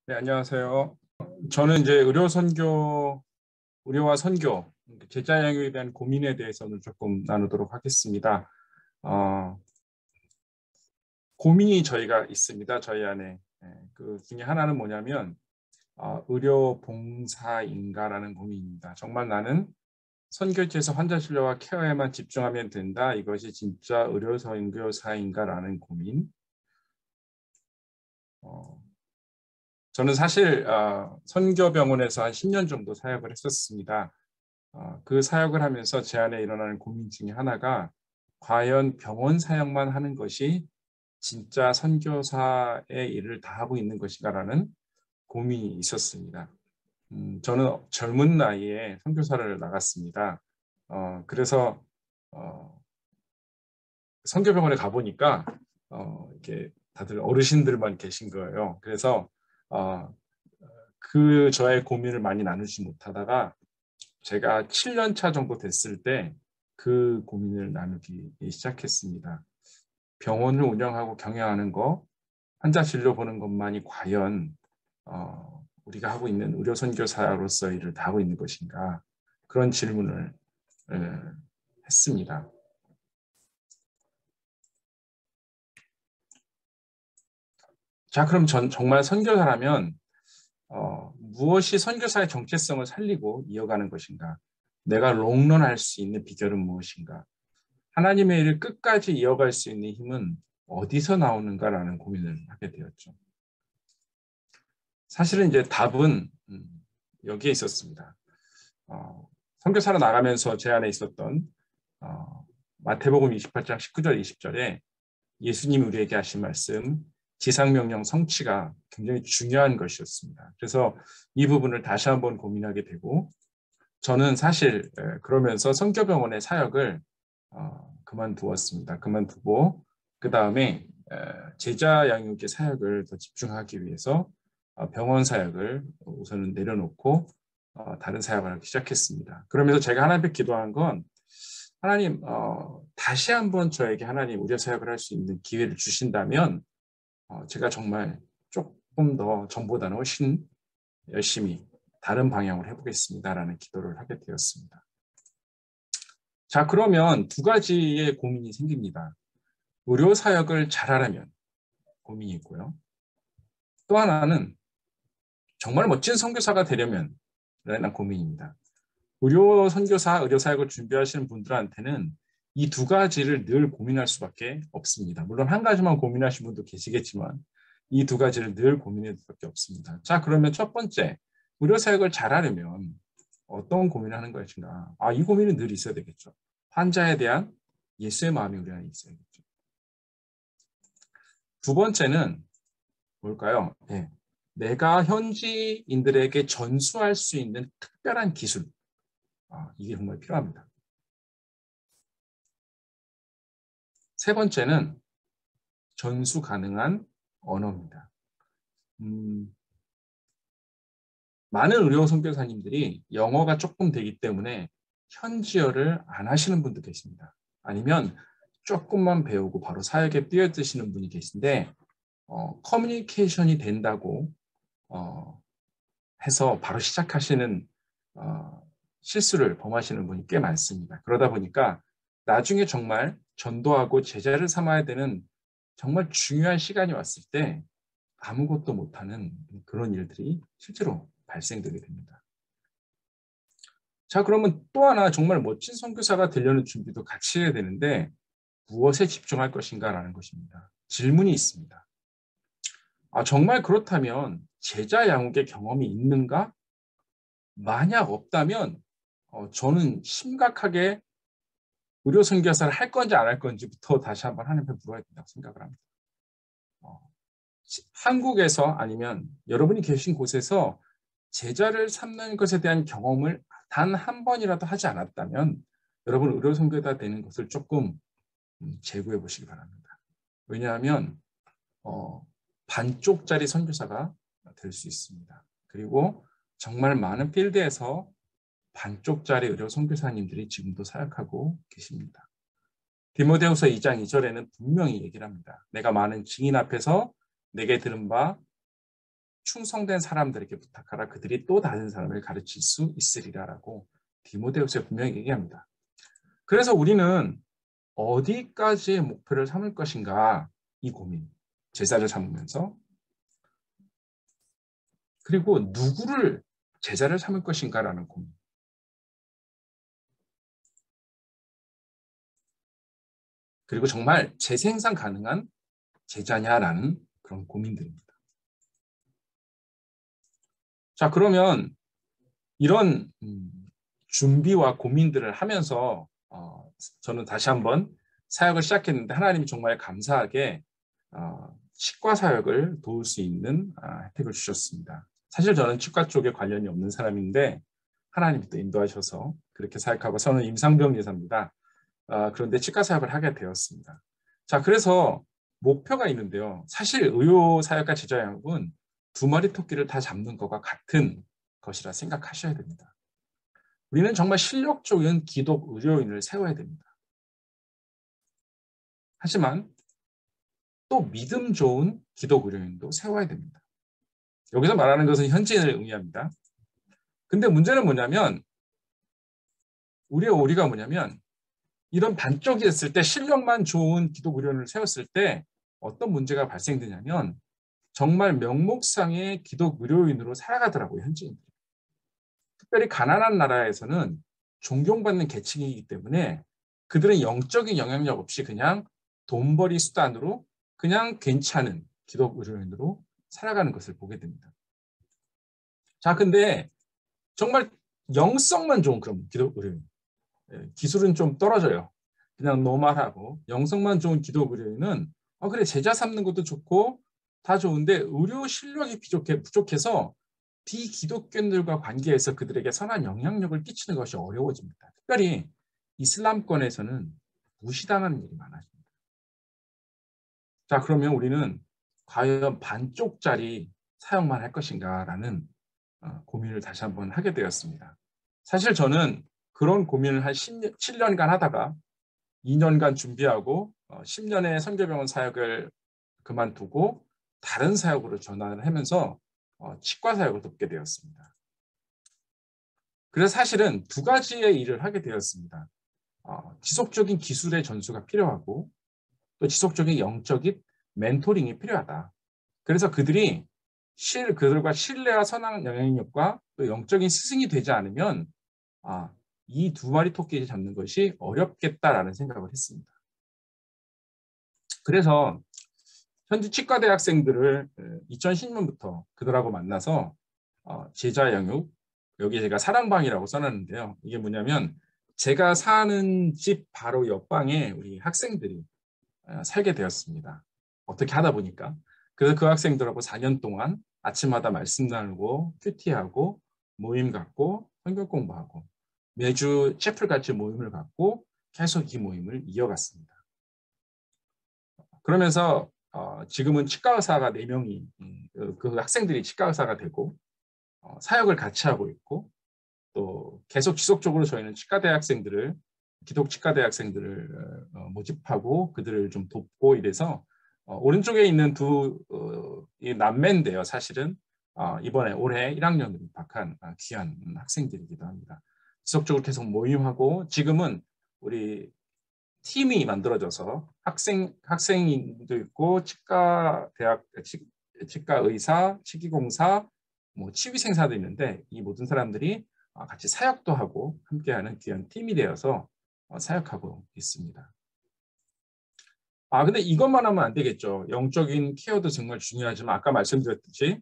네, 안녕하세요. 저는 이제 의료와 선교, 제자 양육에 대한 고민에 대해서 오늘 조금 나누도록 하겠습니다. 어, 고민이 저희가 있습니다. 저희 안에. 그 중에 하나는 뭐냐면, 의료 봉사인가라는 고민입니다. 정말 나는 선교지에서 환자 진료와 케어에만 집중하면 된다. 이것이 진짜 의료 선교사인가라는 고민. 어, 저는 사실 선교병원에서 한 10년 정도 사역을 했었습니다. 그 사역을 하면서 제 안에 일어나는 고민 중에 하나가 과연 병원 사역만 하는 것이 진짜 선교사의 일을 다 하고 있는 것인가라는 고민이 있었습니다. 저는 젊은 나이에 선교사를 나갔습니다. 그래서 선교병원에 가보니까 이렇게 다들 어르신들만 계신 거예요. 그래서 어, 그 저의 고민을 많이 나누지 못하다가 제가 7년 차 정도 됐을 때 그 고민을 나누기 시작했습니다. 병원을 운영하고 경영하는 거, 환자 진료 보는 것만이 과연 우리가 하고 있는 의료 선교사로서 일을 다 하고 있는 것인가? 그런 질문을 에, 했습니다. 자, 그럼 정말 선교사라면 무엇이 선교사의 정체성을 살리고 이어가는 것인가? 내가 롱런할 수 있는 비결은 무엇인가? 하나님의 일을 끝까지 이어갈 수 있는 힘은 어디서 나오는가라는 고민을 하게 되었죠. 사실은 이제 답은 여기에 있었습니다. 선교사로 나가면서 제 안에 있었던 마태복음 28장 19절 20절에 예수님이 우리에게 하신 말씀 지상명령 성취가 굉장히 중요한 것이었습니다. 그래서 이 부분을 다시 한번 고민하게 되고 저는 사실 그러면서 선교병원의 사역을 그만두었습니다. 그만두고 그 다음에 제자 양육의 사역을 더 집중하기 위해서 병원 사역을 우선은 내려놓고 다른 사역을 하기 시작했습니다. 그러면서 제가 하나님께 기도한 건 하나님 다시 한번 저에게 하나님 의료 사역을 할 수 있는 기회를 주신다면 제가 정말 조금 더 전보다는 훨씬 열심히 다른 방향으로 해보겠습니다라는 기도를 하게 되었습니다. 자, 그러면 두 가지의 고민이 생깁니다. 의료 사역을 잘하려면 고민이 있고요. 또 하나는 정말 멋진 선교사가 되려면 라는 고민입니다. 의료 선교사, 의료 사역을 준비하시는 분들한테는 이 두 가지를 늘 고민할 수밖에 없습니다. 물론 한 가지만 고민하시는 분도 계시겠지만 이 두 가지를 늘 고민할 수밖에 없습니다. 자, 그러면 첫 번째, 의료 사역을 잘하려면 어떤 고민을 하는 것인가? 이 고민은 늘 있어야 되겠죠. 환자에 대한 예수의 마음이 우리 안에 있어야겠죠. 두 번째는 뭘까요? 네. 내가 현지인들에게 전수할 수 있는 특별한 기술. 이게 정말 필요합니다. 세 번째는 전수 가능한 언어입니다. 많은 의료 선교사님들이 영어가 조금 되기 때문에 현지어를 안 하시는 분도 계십니다. 아니면 조금만 배우고 바로 사역에 뛰어드시는 분이 계신데 커뮤니케이션이 된다고 해서 바로 시작하시는 실수를 범하시는 분이 꽤 많습니다. 그러다 보니까 나중에 정말 전도하고 제자를 삼아야 되는 정말 중요한 시간이 왔을 때 아무것도 못하는 그런 일들이 실제로 발생되게 됩니다. 자, 그러면 또 하나 정말 멋진 선교사가 되려는 준비도 같이 해야 되는데 무엇에 집중할 것인가라는 것입니다. 질문이 있습니다. 정말 그렇다면 제자 양육의 경험이 있는가? 만약 없다면 저는 심각하게 의료 선교사를 할 건지 안 할 건지부터 다시 한번 하나님께 물어야 된다고 생각을 합니다. 한국에서 아니면 여러분이 계신 곳에서 제자를 삼는 것에 대한 경험을 단 한 번이라도 하지 않았다면 여러분 의료 선교사 되는 것을 조금 재고해 보시기 바랍니다. 왜냐하면 반쪽짜리 선교사가 될 수 있습니다. 그리고 정말 많은 필드에서 반쪽짜리 의료 선교사님들이 지금도 사역하고 계십니다. 디모데후서 2장 2절에는 분명히 얘기를 합니다. 내가 많은 증인 앞에서 내게 들은 바 충성된 사람들에게 부탁하라. 그들이 또 다른 사람을 가르칠 수 있으리라라고 디모데후서에 분명히 얘기합니다. 그래서 우리는 어디까지의 목표를 삼을 것인가 이 고민, 제자를 삼으면서 그리고 누구를 제자를 삼을 것인가라는 고민. 그리고 정말 재생산 가능한 제자냐라는 그런 고민들입니다. 자, 그러면 이런 준비와 고민들을 하면서 저는 다시 한번 사역을 시작했는데 하나님이 정말 감사하게 치과 사역을 도울 수 있는 혜택을 주셨습니다. 사실 저는 치과 쪽에 관련이 없는 사람인데 하나님이 또 인도하셔서 그렇게 사역하고 저는 임상병 의사입니다. 그런데 치과 사역을 하게 되었습니다. 자, 그래서 목표가 있는데요. 사실 의료 사역과 제자 양육은 두 마리 토끼를 다 잡는 것과 같은 것이라 생각하셔야 됩니다. 우리는 정말 실력적인 기독 의료인을 세워야 됩니다. 하지만 또 믿음 좋은 기독 의료인도 세워야 됩니다. 여기서 말하는 것은 현지인을 의미합니다. 근데 문제는 뭐냐면 우리가 뭐냐면 이런 반쪽이 됐을 때 실력만 좋은 기독 의료인을 세웠을 때 어떤 문제가 발생되냐면 정말 명목상의 기독 의료인으로 살아가더라고요, 현지인들이. 특별히 가난한 나라에서는 존경받는 계층이기 때문에 그들은 영적인 영향력 없이 그냥 돈벌이 수단으로 그냥 괜찮은 기독 의료인으로 살아가는 것을 보게 됩니다. 자, 근데 정말 영성만 좋은 그런 기독 의료인, 기술은 좀 떨어져요. 그냥 노말하고 영성만 좋은 기독 의료인은 그래 제자 삼는 것도 좋고 다 좋은데 의료 실력이 부족해서 비기독교인들과 관계에서 그들에게 선한 영향력을 끼치는 것이 어려워집니다. 특별히 이슬람권에서는 무시당하는 일이 많아집니다. 자, 그러면 우리는 과연 반쪽짜리 사역만 할 것인가라는 고민을 다시 한번 하게 되었습니다. 사실 저는 그런 고민을 한 7년간 하다가 2년간 준비하고 10년의 선교병원 사역을 그만두고 다른 사역으로 전환을 하면서 치과 사역을 돕게 되었습니다. 그래서 사실은 두 가지의 일을 하게 되었습니다. 지속적인 기술의 전수가 필요하고 또 지속적인 영적인 멘토링이 필요하다. 그래서 그들과 신뢰와 선한 영향력과 또 영적인 스승이 되지 않으면 이 두 마리 토끼를 잡는 것이 어렵겠다라는 생각을 했습니다. 그래서 현지 치과 대학생들을 2010년부터 그들하고 만나서 제자 양육, 여기 제가 사랑방이라고 써놨는데요. 이게 뭐냐면 제가 사는 집 바로 옆방에 우리 학생들이 살게 되었습니다. 어떻게 하다 보니까. 그래서 그 학생들하고 4년 동안 아침마다 말씀 나누고 큐티하고 모임 갖고 성경 공부하고 매주 채플같이 모임을 갖고 계속 이 모임을 이어갔습니다. 그러면서 지금은 치과 의사가 4명이 그 학생들이 치과 의사가 되고 사역을 같이 하고 있고 또 계속 지속적으로 저희는 기독 치과 대학생들을 모집하고 그들을 좀 돕고 이래서 오른쪽에 있는 이 남매인데요. 사실은 이번에 올해 1학년으로 입학한 귀한 학생들이기도 합니다. 지속적으로 계속 모임하고 지금은 우리 팀이 만들어져서 학생도 있고 치과 의사, 치기공사, 치위생사도 있는데 이 모든 사람들이 같이 사역도 하고 함께하는 귀한 팀이 되어서 사역하고 있습니다. 근데 이것만 하면 안 되겠죠. 영적인 케어도 정말 중요하지만 아까 말씀드렸듯이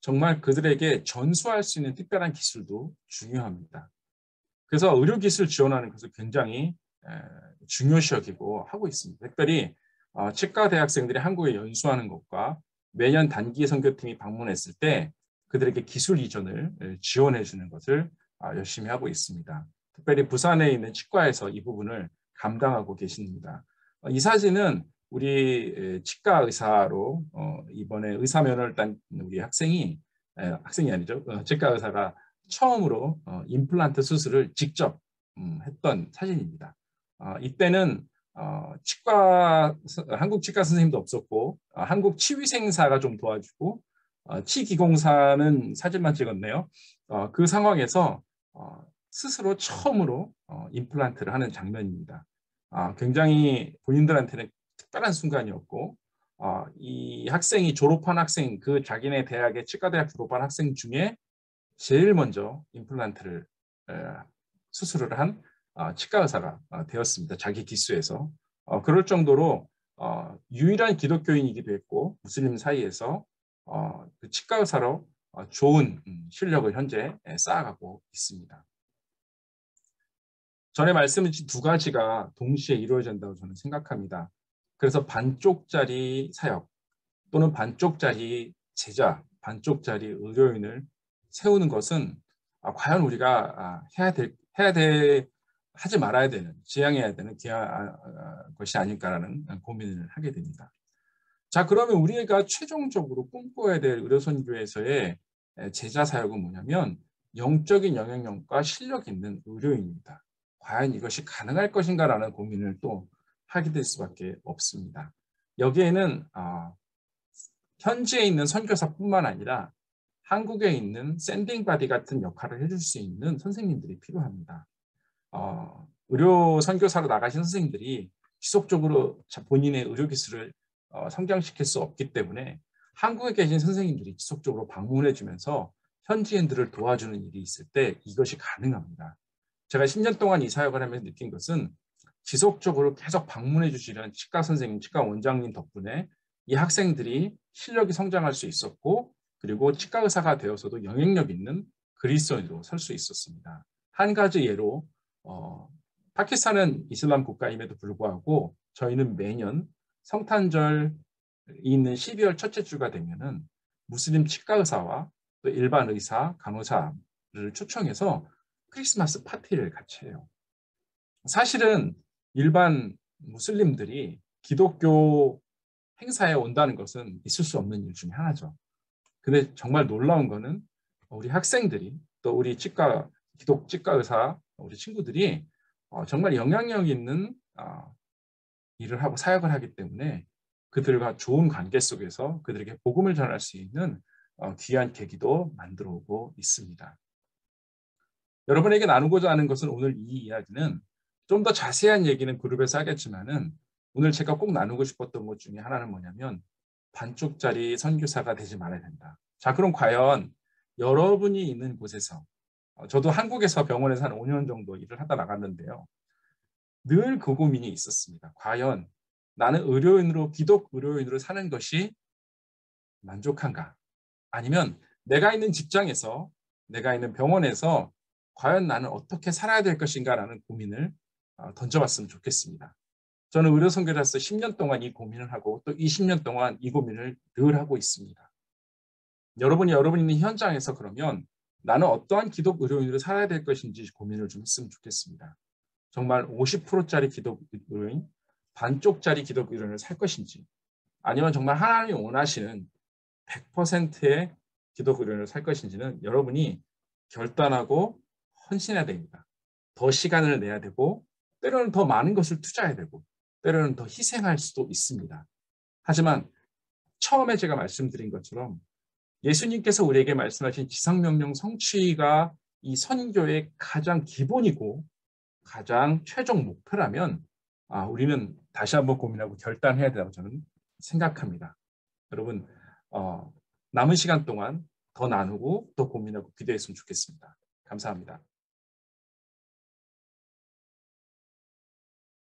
정말 그들에게 전수할 수 있는 특별한 기술도 중요합니다. 그래서 의료기술 지원하는 것을 굉장히 중요시 여기고 하고 있습니다. 특별히 치과 대학생들이 한국에 연수하는 것과 매년 단기 선교팀이 방문했을 때 그들에게 기술 이전을 지원해 주는 것을 열심히 하고 있습니다. 특별히 부산에 있는 치과에서 이 부분을 감당하고 계십니다. 이 사진은 우리 치과 의사로 이번에 의사 면허를 딴 우리 학생이 아니죠. 치과 의사가 처음으로 임플란트 수술을 직접 했던 사진입니다. 이때는 한국 치과 선생님도 없었고 한국 치위생사가 좀 도와주고 치기공사는 사진만 찍었네요. 그 상황에서 스스로 처음으로 임플란트를 하는 장면입니다. 굉장히 본인들한테는 특별한 순간이었고 이 학생이 졸업한 학생, 그 자기네 대학의 치과대학 졸업한 학생 중에 제일 먼저 임플란트를 수술을 한 치과 의사가 되었습니다. 자기 기수에서. 그럴 정도로 유일한 기독교인이기도 했고 무슬림 사이에서 그 치과 의사로 좋은 실력을 현재 쌓아가고 있습니다. 전에 말씀드린 두 가지가 동시에 이루어진다고 저는 생각합니다. 그래서 반쪽짜리 사역 또는 반쪽짜리 제자, 반쪽짜리 의료인을 세우는 것은 과연 우리가 하지 말아야 되는, 지양해야 되는 것이 아닐까라는 고민을 하게 됩니다. 자, 그러면 우리가 최종적으로 꿈꿔야 될 의료선교에서의 제자 사역은 뭐냐면 영적인 영향력과 실력 있는 의료인입니다. 과연 이것이 가능할 것인가라는 고민을 또 하게 될 수밖에 없습니다. 여기에는 현지에 있는 선교사뿐만 아니라 한국에 있는 샌딩 바디 같은 역할을 해줄 수 있는 선생님들이 필요합니다. 의료 선교사로 나가신 선생님들이 지속적으로 본인의 의료 기술을 성장시킬 수 없기 때문에 한국에 계신 선생님들이 지속적으로 방문해 주면서 현지인들을 도와주는 일이 있을 때 이것이 가능합니다. 제가 10년 동안 이 사역을 하면서 느낀 것은 지속적으로 계속 방문해 주시는 치과 선생님, 치과 원장님 덕분에 이 학생들이 실력이 성장할 수 있었고 그리고 치과 의사가 되어서도 영향력 있는 그리스도인으로 설 수 있었습니다. 한 가지 예로 파키스탄은 이슬람 국가임에도 불구하고 저희는 매년 성탄절이 있는 12월 첫째 주가 되면은 무슬림 치과 의사와 또 일반 의사, 간호사를 초청해서 크리스마스 파티를 같이 해요. 사실은 일반 무슬림들이 기독교 행사에 온다는 것은 있을 수 없는 일 중에 하나죠. 근데 정말 놀라운 거는 우리 학생들이 또 우리 기독 치과 의사 우리 친구들이 정말 영향력 있는 일을 하고 사역을 하기 때문에 그들과 좋은 관계 속에서 그들에게 복음을 전할 수 있는 귀한 계기도 만들어 오고 있습니다. 여러분에게 나누고자 하는 것은 오늘 이 이야기는 좀 더 자세한 얘기는 그룹에서 하겠지만은 오늘 제가 꼭 나누고 싶었던 것 중에 하나는 뭐냐면 반쪽짜리 선교사가 되지 말아야 된다. 자, 그럼 과연 여러분이 있는 곳에서 저도 한국에서 병원에서 한 5년 정도 일을 하다 나갔는데요. 늘 그 고민이 있었습니다. 과연 나는 기독 의료인으로 사는 것이 만족한가? 아니면 내가 있는 직장에서, 내가 있는 병원에서 과연 나는 어떻게 살아야 될 것인가라는 고민을 던져봤으면 좋겠습니다. 저는 의료선교사로서 10년 동안 이 고민을 하고 또 20년 동안 이 고민을 늘 하고 있습니다. 여러분이 있는 현장에서 그러면 나는 어떠한 기독 의료인으로 살아야 될 것인지 고민을 좀 했으면 좋겠습니다. 정말 50%짜리 기독 의료인, 반쪽짜리 기독 의료인을 살 것인지 아니면 정말 하나님이 원하시는 100%의 기독 의료인을 살 것인지는 여러분이 결단하고 헌신해야 됩니다. 더 시간을 내야 되고 때로는 더 많은 것을 투자해야 되고 때로는 더 희생할 수도 있습니다. 하지만 처음에 제가 말씀드린 것처럼 예수님께서 우리에게 말씀하신 지상명령 성취가 이 선교의 가장 기본이고 가장 최종 목표라면 우리는 다시 한번 고민하고 결단해야 된다고 저는 생각합니다. 여러분 남은 시간 동안 더 나누고 더 고민하고 기도했으면 좋겠습니다. 감사합니다.